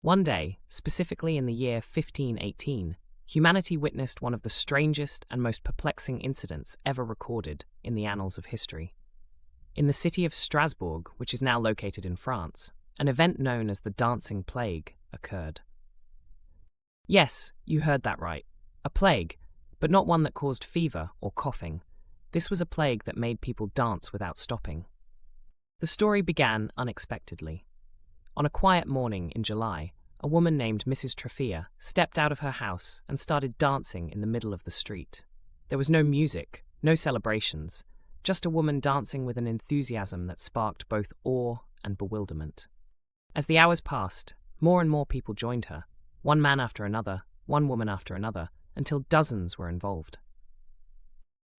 One day, specifically in the year 1518, humanity witnessed one of the strangest and most perplexing incidents ever recorded in the annals of history. In the city of Strasbourg, which is now located in France, an event known as the Dancing Plague occurred. Yes, you heard that right. A plague, but not one that caused fever or coughing. This was a plague that made people dance without stopping. The story began unexpectedly. On a quiet morning in July, a woman named Mrs. Trafia stepped out of her house and started dancing in the middle of the street. There was no music, no celebrations, just a woman dancing with an enthusiasm that sparked both awe and bewilderment. As the hours passed, more and more people joined her, one man after another, one woman after another, until dozens were involved.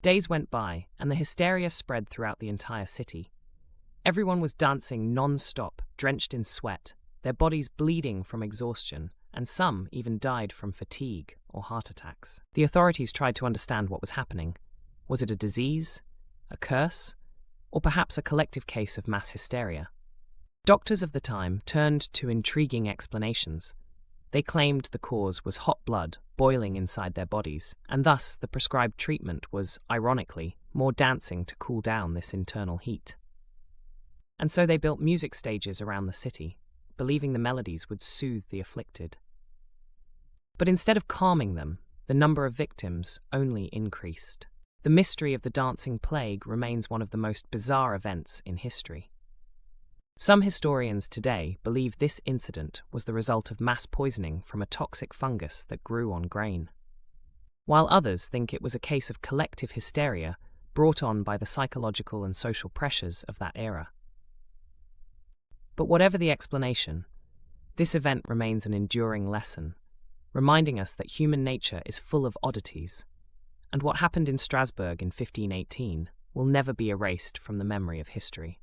Days went by, and the hysteria spread throughout the entire city. Everyone was dancing non-stop, drenched in sweat, their bodies bleeding from exhaustion, and some even died from fatigue or heart attacks. The authorities tried to understand what was happening. Was it a disease, a curse, or perhaps a collective case of mass hysteria? Doctors of the time turned to intriguing explanations. They claimed the cause was hot blood boiling inside their bodies, and thus the prescribed treatment was, ironically, more dancing to cool down this internal heat. And so they built music stages around the city, believing the melodies would soothe the afflicted. But instead of calming them, the number of victims only increased. The mystery of the dancing plague remains one of the most bizarre events in history. Some historians today believe this incident was the result of mass poisoning from a toxic fungus that grew on grain, while others think it was a case of collective hysteria brought on by the psychological and social pressures of that era. But whatever the explanation, this event remains an enduring lesson, reminding us that human nature is full of oddities, and what happened in Strasbourg in 1518 will never be erased from the memory of history.